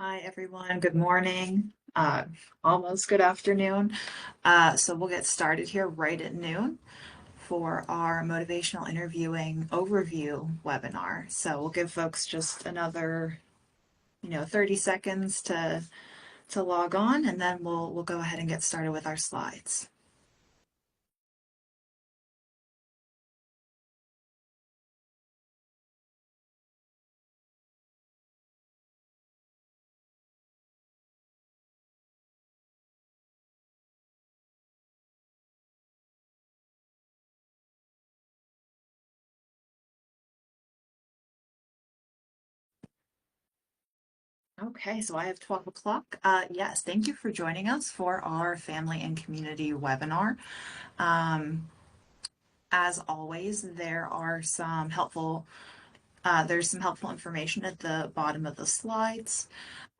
Hi, everyone. Good morning. Almost good afternoon. So we'll get started here right at noon for our motivational interviewing overview webinar. So we'll give folks just another, 30 seconds to log on, and then we'll go ahead and get started with our slides. Okay, so I have 12 o'clock. Yes, thank you for joining us for our family and community webinar. Um, as always, there's some helpful information at the bottom of the slides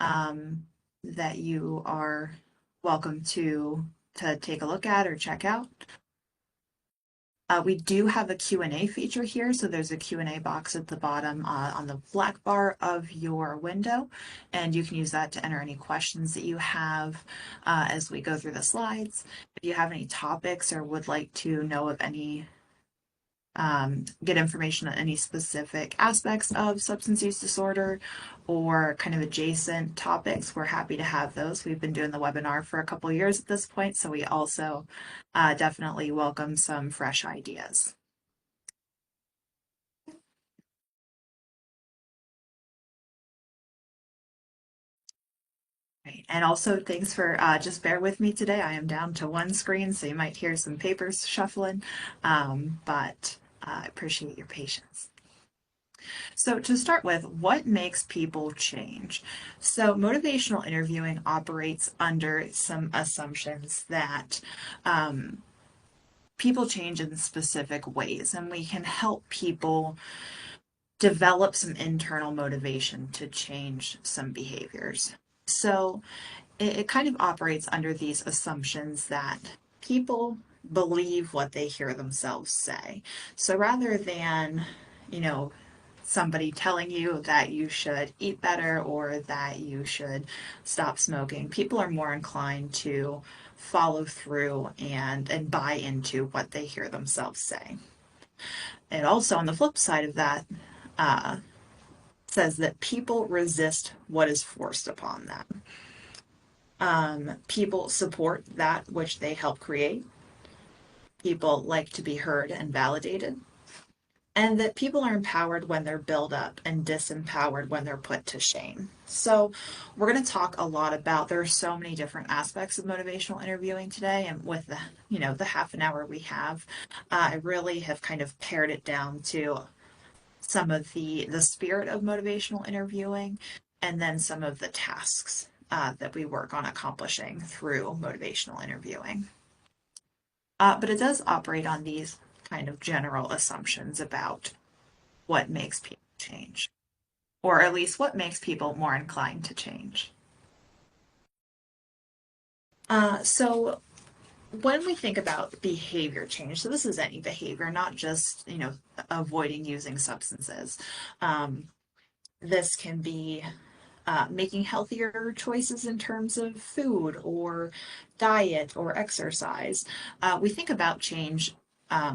um, that you are welcome to take a look at or check out. We do have a Q&A feature here, so there's a Q&A box at the bottom on the black bar of your window, and you can use that to enter any questions that you have as we go through the slides. If you have any topics or would like to know of any get information on any specific aspects of substance use disorder or kind of adjacent topics, we're happy to have those. We've been doing the webinar for a couple of years at this point, so we also definitely welcome some fresh ideas. Right. And also, thanks for just bear with me today. I am down to one screen, so you might hear some papers shuffling, but I appreciate your patience. So, to start with, what makes people change? So, motivational interviewing operates under some assumptions that people change in specific ways, and we can help people develop some internal motivation to change some behaviors. So, it kind of operates under these assumptions that people believe what they hear themselves say. So, rather than, you know, somebody telling you that you should eat better or that you should stop smoking, people are more inclined to follow through and buy into what they hear themselves say. And also, on the flip side of that, uh, says that people resist what is forced upon them. People support that which they help create. People like to be heard and validated, and that people are empowered when they're built up and disempowered when they're put to shame. So, we're going to talk a lot about there are so many different aspects of motivational interviewing today, and with the half an hour we have, I really have kind of pared it down to some of the spirit of motivational interviewing, and then some of the tasks that we work on accomplishing through motivational interviewing. But it does operate on these kind of general assumptions about what makes people change, or at least what makes people more inclined to change. So when we think about behavior change, so this is any behavior, not just avoiding using substances. Um, this can be making healthier choices in terms of food or diet or exercise. We think about change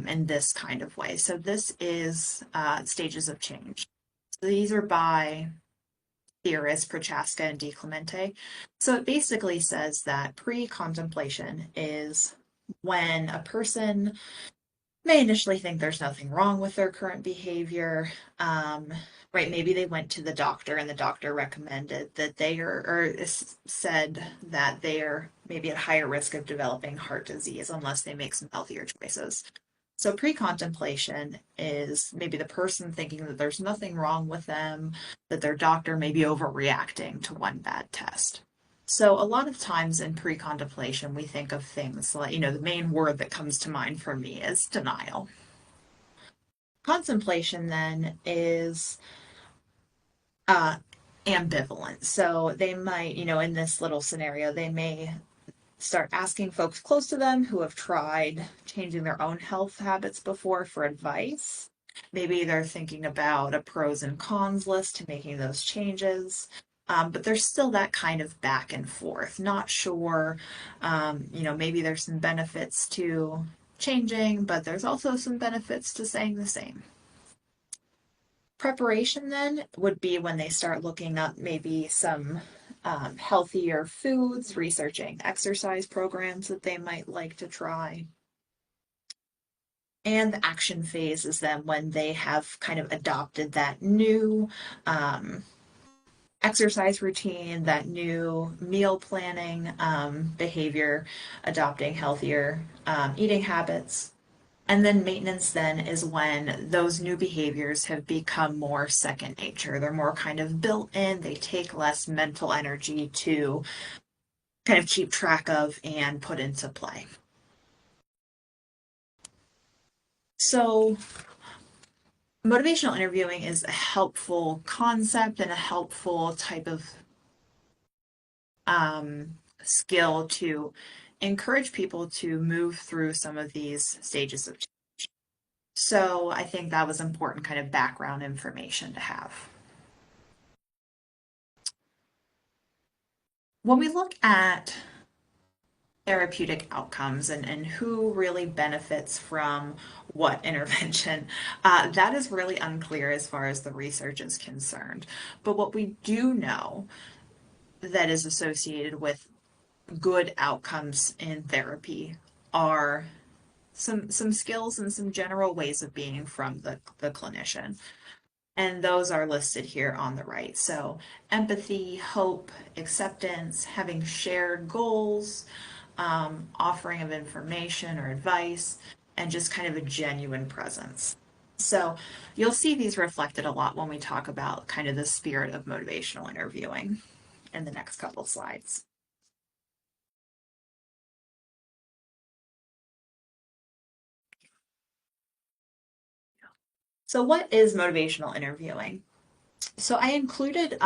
in this kind of way. So this is stages of change. So these are by theorists Prochaska and DiClemente. So it basically says that pre-contemplation is when a person may initially think there's nothing wrong with their current behavior. Right, maybe they went to the doctor and the doctor recommended that they are, or said that they are maybe at higher risk of developing heart disease unless they make some healthier choices. So pre-contemplation is maybe the person thinking that there's nothing wrong with them, that their doctor may be overreacting to one bad test. So a lot of times in pre-contemplation, we think of things like, the main word that comes to mind for me is denial. Contemplation then is uh, ambivalent. So they might, in this little scenario, they may start asking folks close to them who have tried changing their own health habits before for advice. Maybe they're thinking about a pros and cons list to making those changes. But there's still that kind of back and forth. Not sure, maybe there's some benefits to changing, but there's also some benefits to staying the same. Preparation then would be when they start looking up maybe some healthier foods, researching exercise programs that they might like to try. And the action phase is then when they have kind of adopted that new um, exercise routine, that new meal planning behavior, adopting healthier eating habits. And then maintenance then is when those new behaviors have become more second nature. They're more kind of built in, they take less mental energy to kind of keep track of and put into play. So, motivational interviewing is a helpful concept and a helpful type of skill to encourage people to move through some of these stages of change. So, I think that was important kind of background information to have. When we look at therapeutic outcomes and who really benefits from what intervention, that is really unclear as far as the research is concerned. But what we do know that is associated with good outcomes in therapy are some skills and some general ways of being from the clinician. And those are listed here on the right. So, empathy, hope, acceptance, having shared goals, offering of information or advice, and just kind of a genuine presence. So, you'll see these reflected a lot when we talk about kind of the spirit of motivational interviewing in the next couple slides. So, what is motivational interviewing? So, I included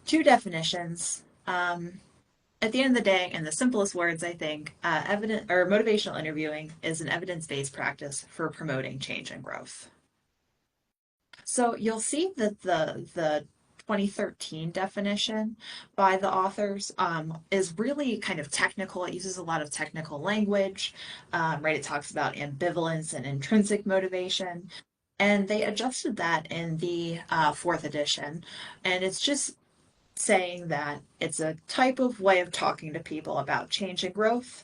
two definitions. At the end of the day, in the simplest words, I think, evident or motivational interviewing is an evidence-based practice for promoting change and growth. So you'll see that the 2013 definition by the authors is really kind of technical. It uses a lot of technical language, right? It talks about ambivalence and intrinsic motivation. And they adjusted that in the fourth edition. And it's just saying that it's a type of way of talking to people about change and growth.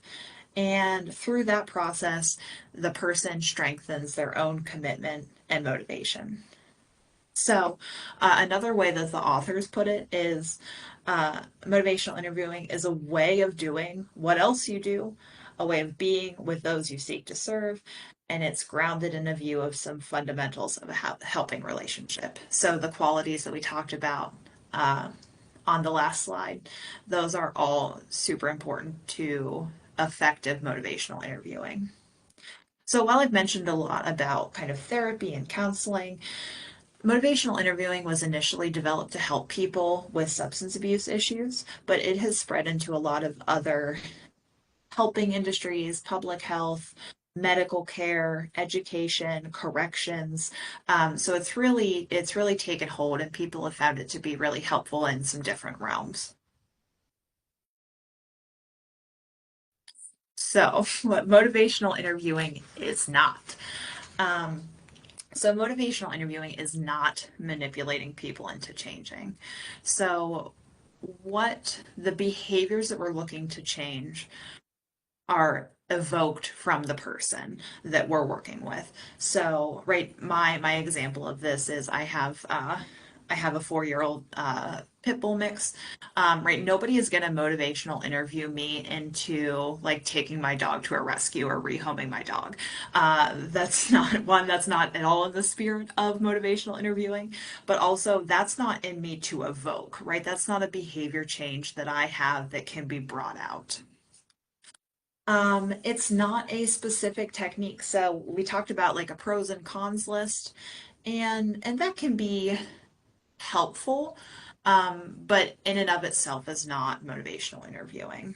And through that process, the person strengthens their own commitment and motivation. So, another way that the authors put it is motivational interviewing is a way of doing what else you do, a way of being with those you seek to serve, and it's grounded in a view of some fundamentals of a helping relationship. So, the qualities that we talked about uh, on the last slide, those are all super important to effective motivational interviewing. So, while I've mentioned a lot about kind of therapy and counseling, motivational interviewing was initially developed to help people with substance abuse issues, but it has spread into a lot of other helping industries, public health, medical care, education, corrections. So it's really taken hold, and people have found it to be really helpful in some different realms. So, what motivational interviewing is not. Um, So, motivational interviewing is not manipulating people into changing. So, what the behaviors that we're looking to change are evoked from the person that we're working with. So, right, my example of this is I have a 4-year-old pit bull mix. Right, nobody is going to motivational interview me into like taking my dog to a rescue or rehoming my dog. That's not one. That's not at all in the spirit of motivational interviewing. But also, that's not in me to evoke. Right, that's not a behavior change that I have that can be brought out. It's not a specific technique. So we talked about like a pros and cons list, and that can be helpful, but in and of itself is not motivational interviewing.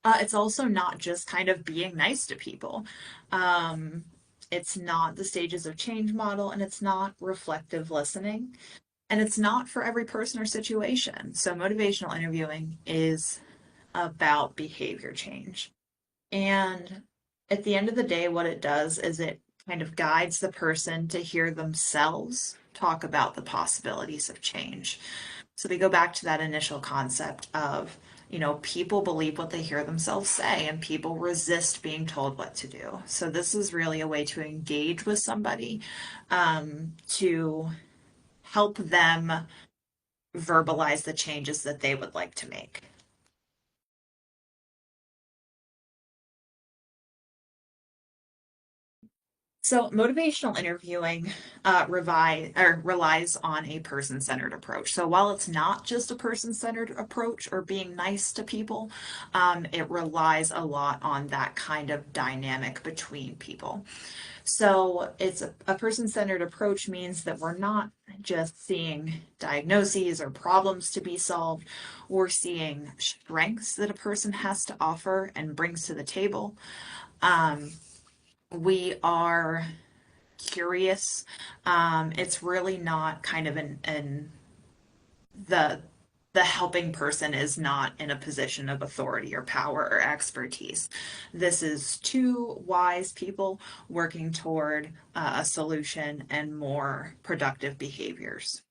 It's also not just kind of being nice to people. Um, it's not the stages of change model, and it's not reflective listening. And it's not for every person or situation. So, motivational interviewing is about behavior change. And at the end of the day, what it does is it kind of guides the person to hear themselves talk about the possibilities of change. So we go back to that initial concept of, people believe what they hear themselves say, and people resist being told what to do. So this is really a way to engage with somebody, to help them verbalize the changes that they would like to make. So, motivational interviewing relies on a person centered approach. So, while it's not just a person centered approach or being nice to people, it relies a lot on that kind of dynamic between people. So, it's a person centered approach means that we're not just seeing diagnoses or problems to be solved, we're seeing strengths that a person has to offer and brings to the table. Um, we are curious. It's really not kind of the the helping person is not in a position of authority or power or expertise. This is two wise people working toward a solution and more productive behaviors.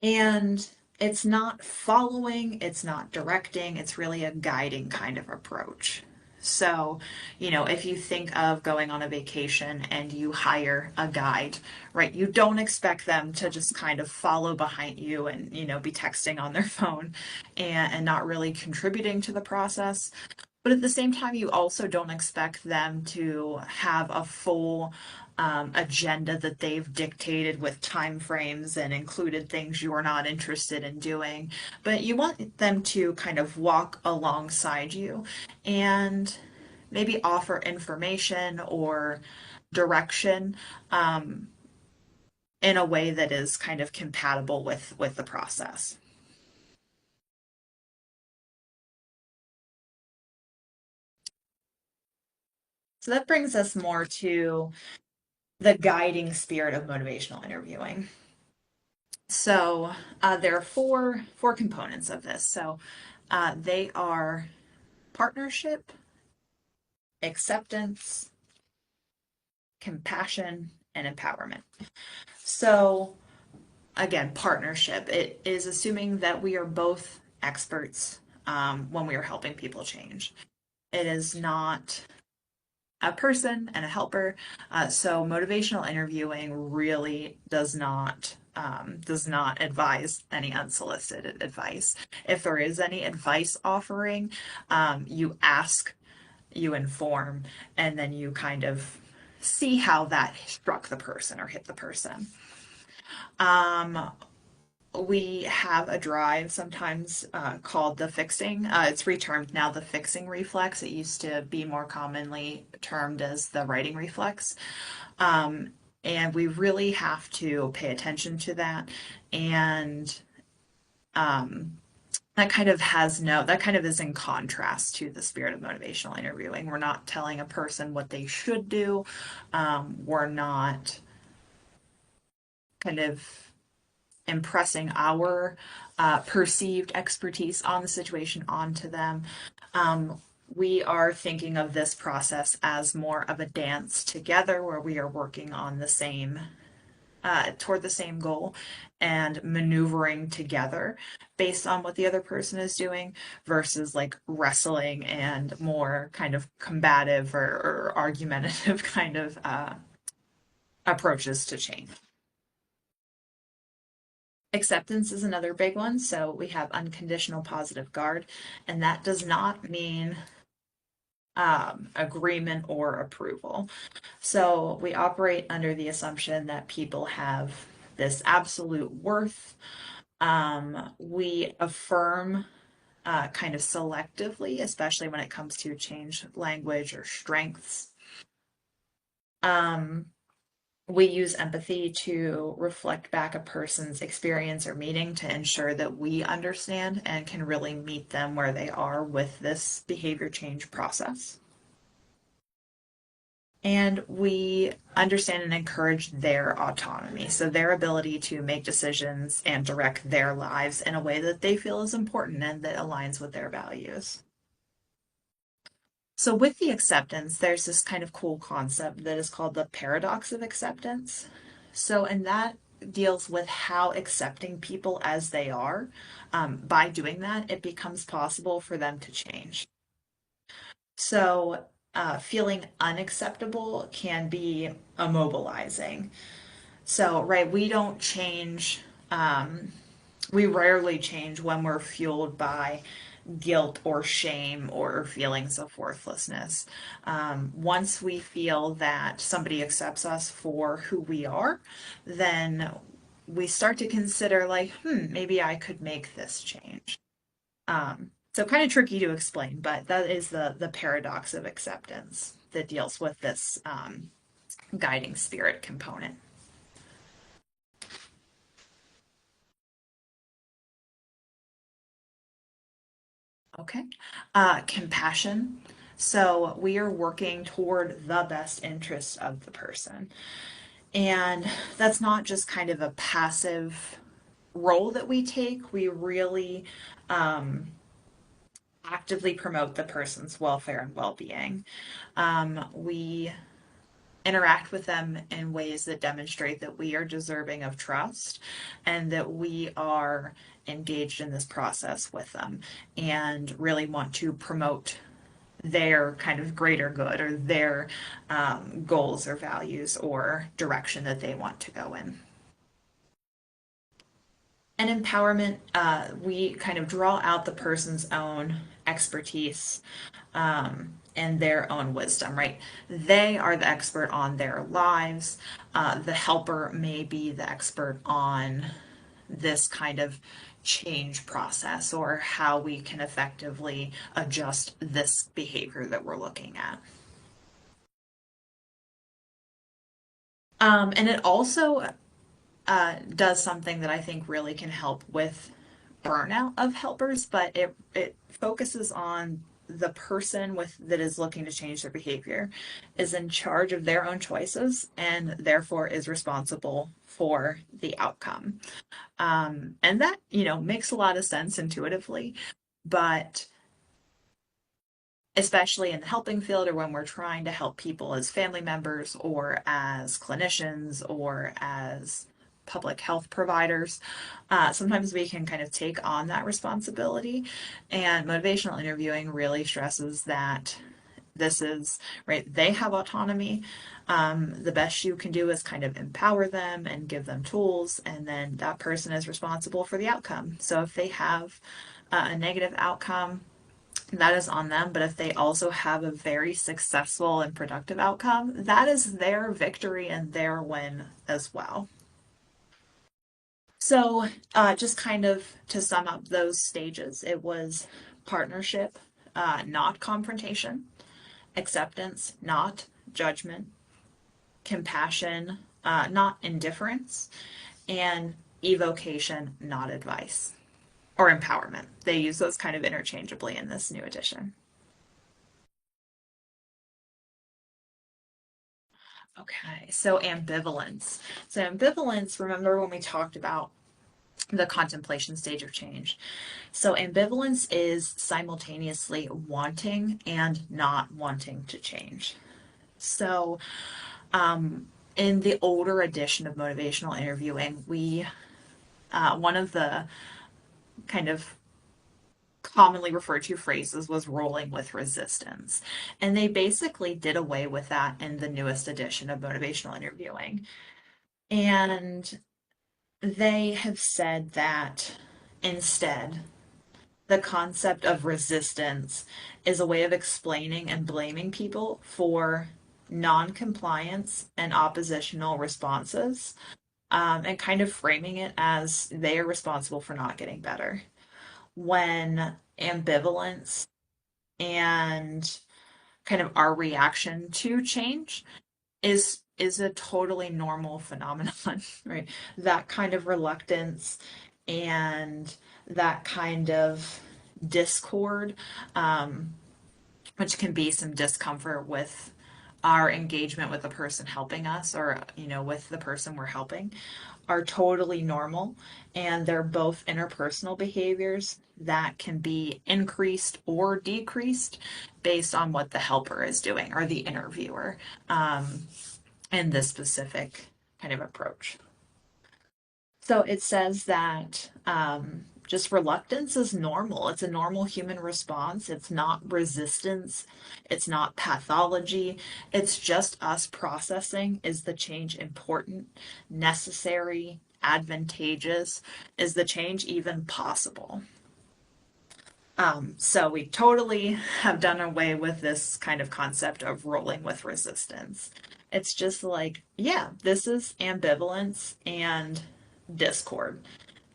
And it's not following, it's not directing, it's really a guiding kind of approach. So, if you think of going on a vacation and you hire a guide, right, you don't expect them to just kind of follow behind you and, be texting on their phone and not really contributing to the process. But at the same time, you also don't expect them to have a full agenda that they've dictated with time frames and included things you're not interested in doing. But you want them to kind of walk alongside you and maybe offer information or direction, um, in a way that is kind of compatible with the process. So that brings us more to the guiding spirit of motivational interviewing. So there are four components of this. So they are partnership, acceptance, compassion, and empowerment. So again, partnership. It is assuming that we are both experts, when we are helping people change. It is not a person and a helper. So motivational interviewing really does not advise any unsolicited advice. If there is any advice offering, you ask, you inform, and then you kind of see how that struck the person or hit the person. Um, we have a drive sometimes called the fixing. It's retermed now the fixing reflex. It used to be more commonly termed as the writing reflex. Um, and we really have to pay attention to that. And um, that kind of is in contrast to the spirit of motivational interviewing. We're not telling a person what they should do. We're not kind of impressing our perceived expertise on the situation onto them. Um, we are thinking of this process as more of a dance together where we are working on toward the same goal and maneuvering together based on what the other person is doing versus like wrestling and more kind of combative or argumentative kind of approaches to change. Acceptance is another big one. So we have unconditional positive guard, and that does not mean agreement or approval. So we operate under the assumption that people have this absolute worth. We affirm kind of selectively, especially when it comes to change language or strengths. Um, we use empathy to reflect back a person's experience or meaning to ensure that we understand and can really meet them where they are with this behavior change process. And we understand and encourage their autonomy, so their ability to make decisions and direct their lives in a way that they feel is important and that aligns with their values. So, with the acceptance, there's this kind of cool concept that is called the paradox of acceptance. So, and that deals with how accepting people as they are, by doing that, it becomes possible for them to change. So, feeling unacceptable can be immobilizing. So, right, we don't change, we rarely change when we're fueled by guilt or shame or feelings of worthlessness. Once we feel that somebody accepts us for who we are, then we start to consider, like, maybe I could make this change. So kind of tricky to explain, but that is the paradox of acceptance that deals with this guiding spirit component. Okay. Compassion. So we are working toward the best interests of the person. And that's not just kind of a passive role that we take. We really actively promote the person's welfare and well being. We interact with them in ways that demonstrate that we are deserving of trust and that we are engaged in this process with them and really want to promote their kind of greater good or their goals or values or direction that they want to go in. And empowerment, we kind of draw out the person's own expertise and their own wisdom, right? They are the expert on their lives. The helper may be the expert on this kind of change process or how we can effectively adjust this behavior that we're looking at. And it also does something that I think really can help with burnout of helpers, but it focuses on the person with that is looking to change their behavior is in charge of their own choices and therefore is responsible for the outcome. And that, makes a lot of sense intuitively, but especially in the helping field or when we're trying to help people as family members or as clinicians or as public health providers, sometimes we can kind of take on that responsibility. And motivational interviewing really stresses that this is right, they have autonomy. The best you can do is kind of empower them and give them tools, and then that person is responsible for the outcome. So if they have a negative outcome, that is on them. But if they also have a very successful and productive outcome, that is their victory and their win as well. So, just kind of to sum up those stages, it was partnership, not confrontation, acceptance, not judgment, compassion, not indifference, and evocation, not advice or empowerment. They use those kind of interchangeably in this new edition. Okay, so ambivalence. So, ambivalence, remember when we talked about the contemplation stage of change? So, ambivalence is simultaneously wanting and not wanting to change. So, in the older edition of motivational interviewing, one of the kind of commonly referred to phrases was rolling with resistance. And they basically did away with that in the newest edition of motivational interviewing. And they have said that instead, the concept of resistance is a way of explaining and blaming people for non-compliance and oppositional responses, and kind of framing it as they are responsible for not getting better. When ambivalence and kind of our reaction to change is a totally normal phenomenon, right? That kind of reluctance and that kind of discord, which can be some discomfort with our engagement with the person helping us, or with the person we're helping, are totally normal, and they're both interpersonal behaviors that can be increased or decreased based on what the helper is doing, or the interviewer, in this specific kind of approach. So it says that just reluctance is normal. It's a normal human response. It's not resistance. It's not pathology. It's just us processing: is the change important, necessary, advantageous? Is the change even possible? So we totally have done away with this kind of concept of rolling with resistance. It's just like, yeah, this is ambivalence and discord.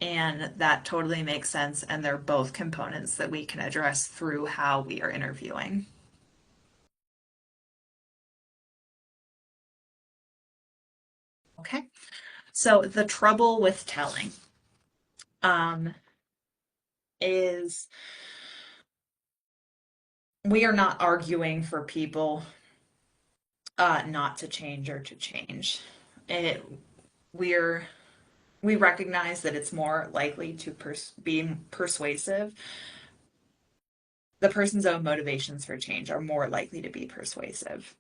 And that totally makes sense. And they're both components that we can address through how we are interviewing. Okay. So the trouble with telling um, is we are not arguing for people not to change or to change. It, we're we recognize that it's more likely to be persuasive. The person's own motivations for change are more likely to be persuasive.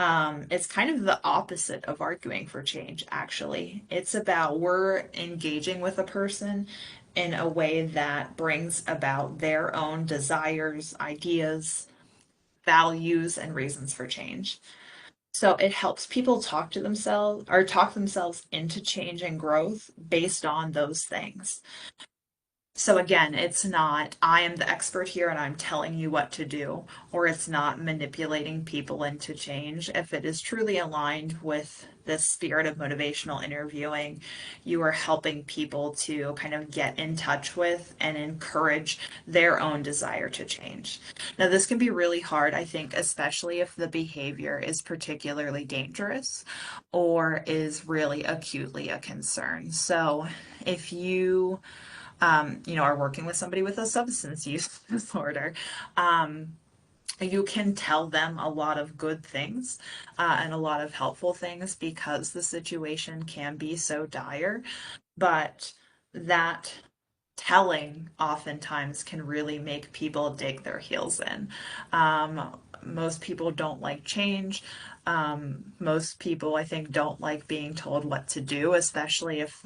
It's kind of the opposite of arguing for change, actually. It's about we're engaging with a person in a way that brings about their own desires, ideas, values, and reasons for change. So it helps people talk to themselves, or talk themselves into change and growth based on those things. So again, it's not, I am the expert here and I'm telling you what to do, or it's not manipulating people into change. If it is truly aligned with this spirit of motivational interviewing, you are helping people to kind of get in touch with and encourage their own desire to change. Now, this can be really hard, I think, especially if the behavior is particularly dangerous or is really acutely a concern. So if you are working with somebody with a substance use disorder, um, you can tell them a lot of good things and a lot of helpful things because the situation can be so dire. But that telling oftentimes can really make people dig their heels in. Most people don't like change. Most people, I think, don't like being told what to do, especially if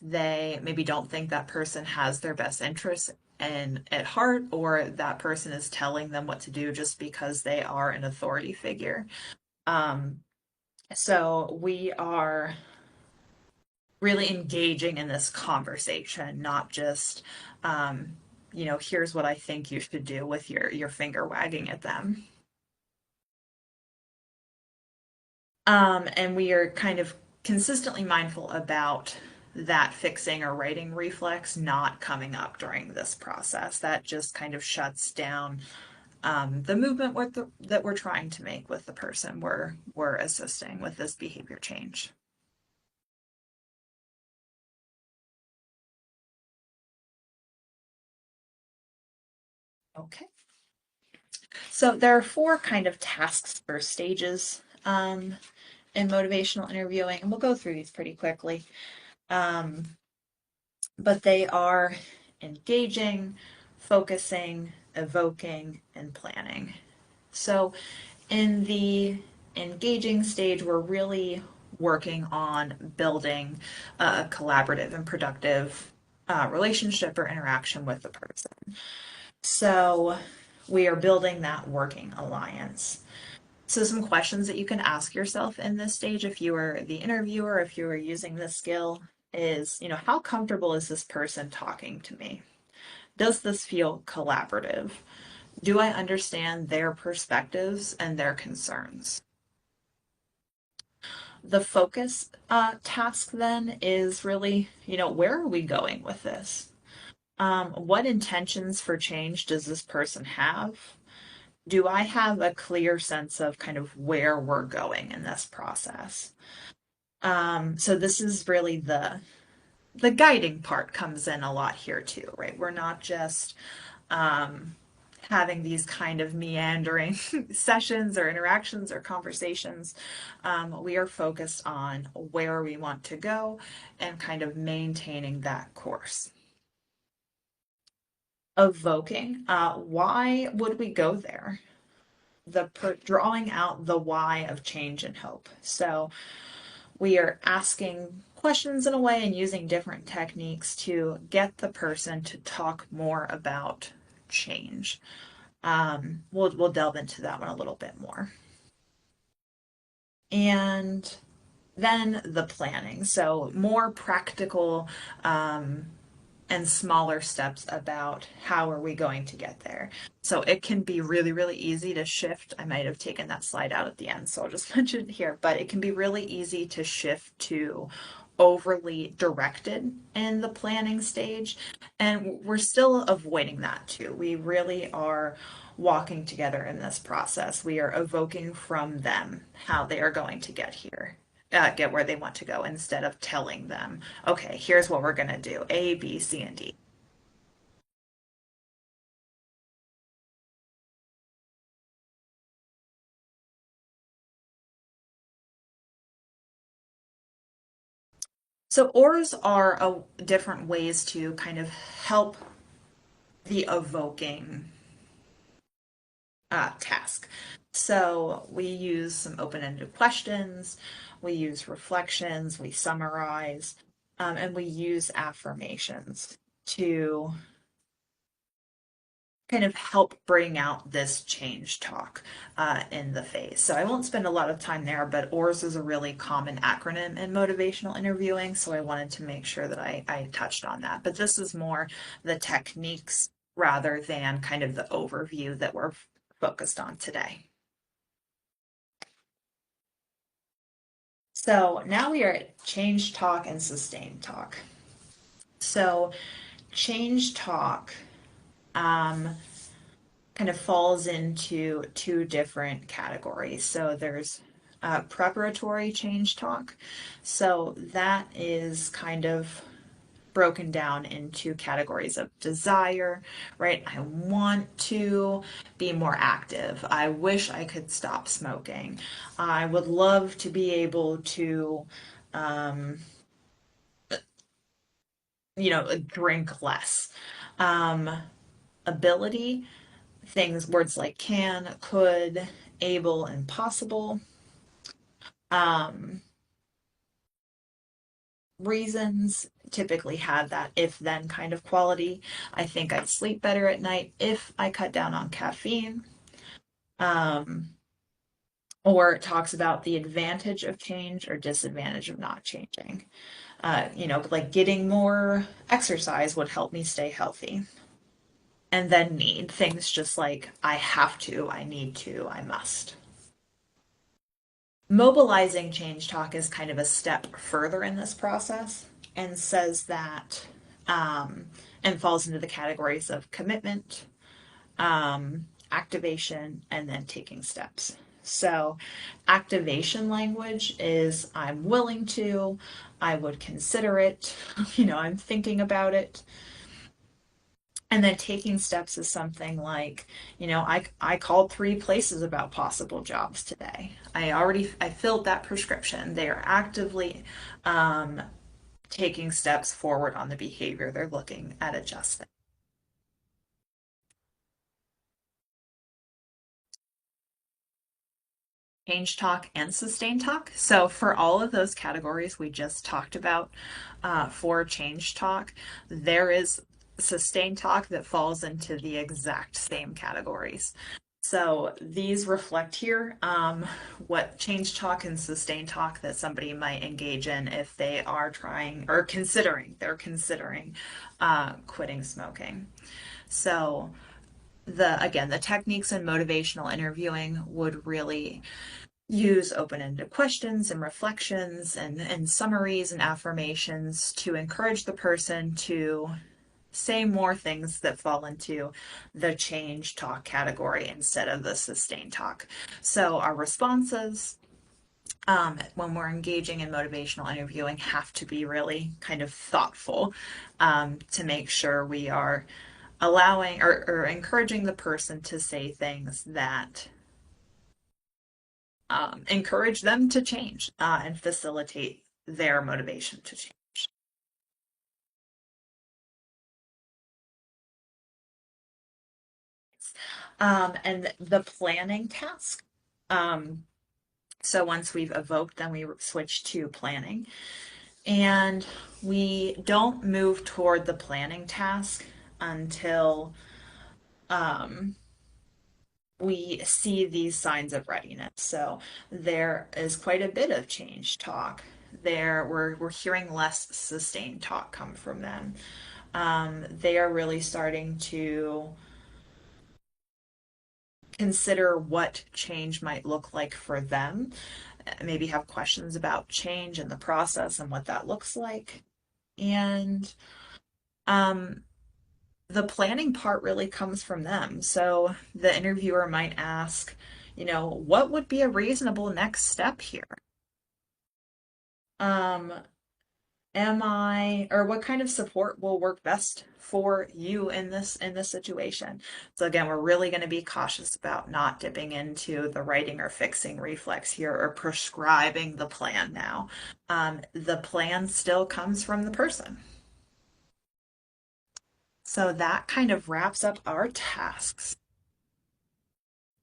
they maybe don't think that person has their best interests at heart, or that person is telling them what to do just because they are an authority figure. Um, so we are really engaging in this conversation, not just, um, here's what I think you should do with your finger wagging at them. And we are kind of consistently mindful about that fixing or writing reflex not coming up during this process. That just kind of shuts down the movement that we're trying to make with the person we're assisting with this behavior change. Okay. So there are four kind of tasks or stages in motivational interviewing, and we'll go through these pretty quickly. Um, but they are engaging, focusing, evoking, and planning. So, in the engaging stage, we're really working on building a collaborative and productive relationship or interaction with the person. So, we are building that working alliance. So, some questions that you can ask yourself in this stage, if you are the interviewer, if you are using this skill, is, how comfortable is this person talking to me? Does this feel collaborative? Do I understand their perspectives and their concerns? The focus task then is really, where are we going with this? What intentions for change does this person have? Do I have a clear sense of kind of where we're going in this process? So this is really the guiding part comes in a lot here too, right? We're not just having these kind of meandering sessions or interactions or conversations. We are focused on where we want to go and kind of maintaining that course. Evoking, why would we go there? Drawing out the why of change and hope. So we are asking questions in a way and using different techniques to get the person to talk more about change. We'll delve into that one a little bit more. And then the planning. So more practical and smaller steps about how are we going to get there. So it can be really, really easy to shift. I might have taken that slide out at the end, so I'll just mention it here, but it can be really easy to shift to overly directed in the planning stage. And we're still avoiding that too. We really are walking together in this process. We are evoking from them how they are going to get here, get where they want to go, instead of telling them, okay, here's what we're going to do A, B, C, and D. So, ORs are different ways to kind of help the evoking task. So, we use some open ended questions, we use reflections, we summarize, and we use affirmations to kind of help bring out this change talk in the face. So I won't spend a lot of time there, but ORS is a really common acronym in motivational interviewing. So I wanted to make sure that I touched on that. But this is more the techniques rather than kind of the overview that we're focused on today. So now we are at change talk and sustain talk. So change talk um, kind of falls into two different categories. So there's preparatory change talk. So that is kind of broken down into categories of desire, right? I want to be more active. I wish I could stop smoking. I would love to be able to, um, drink less. Um, ability, things, words like can, could, able, and possible. Um, reasons typically have that if then kind of quality. I think I'd sleep better at night if I cut down on caffeine. Um, or it talks about the advantage of change or disadvantage of not changing. Like getting more exercise would help me stay healthy. And then need things just like I have to, I need to, I must. Mobilizing change talk is kind of a step further in this process and says that and falls into the categories of commitment, activation, and then taking steps. So, activation language is I'm willing to, I would consider it, I'm thinking about it. And then taking steps is something like, I called 3 places about possible jobs today. I filled that prescription. They are actively um, taking steps forward on the behavior they're looking at adjusting. Change talk and sustain talk. So for all of those categories we just talked about for change talk, there is sustain talk that falls into the exact same categories. So these reflect here what change talk and sustain talk that somebody might engage in if they are trying or they're considering quitting smoking. So the techniques in motivational interviewing would really use open-ended questions and reflections and summaries and affirmations to encourage the person to say more things that fall into the change talk category instead of the sustain talk. So our responses when we're engaging in motivational interviewing have to be really kind of thoughtful to make sure we are allowing or encouraging the person to say things that encourage them to change and facilitate their motivation to change. And the planning task. Um, so once we've evoked, then we switch to planning. And we don't move toward the planning task until um, we see these signs of readiness. So there is quite a bit of change talk. We're hearing less sustained talk come from them. They are really starting to consider what change might look like for them, maybe have questions about change and the process and what that looks like. And um, the planning part really comes from them. So the interviewer might ask, what would be a reasonable next step here? Um, or what kind of support will work best for you in this situation? So again, we're really going to be cautious about not dipping into the writing or fixing reflex here or prescribing the plan now. The plan still comes from the person. So that kind of wraps up our tasks.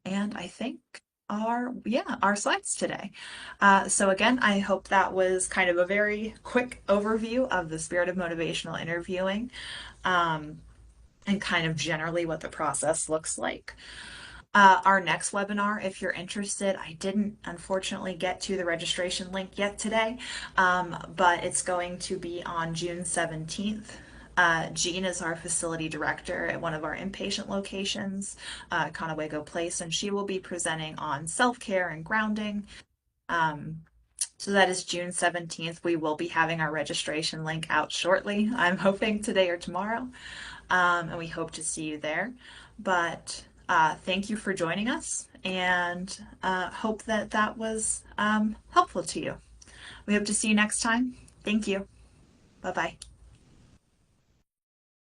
And I think our slides today. So again, I hope that was kind of a very quick overview of the spirit of motivational interviewing, um, and kind of generally what the process looks like. Our next webinar, if you're interested, I didn't unfortunately get to the registration link yet today, but it's going to be on June 17th. Jean is our facility director at one of our inpatient locations, Conewago Place, and she will be presenting on self-care and grounding. Um, so that is June 17th. We will be having our registration link out shortly. I'm hoping today or tomorrow, and we hope to see you there. But thank you for joining us, and hope that that was helpful to you. We hope to see you next time. Thank you. Bye bye.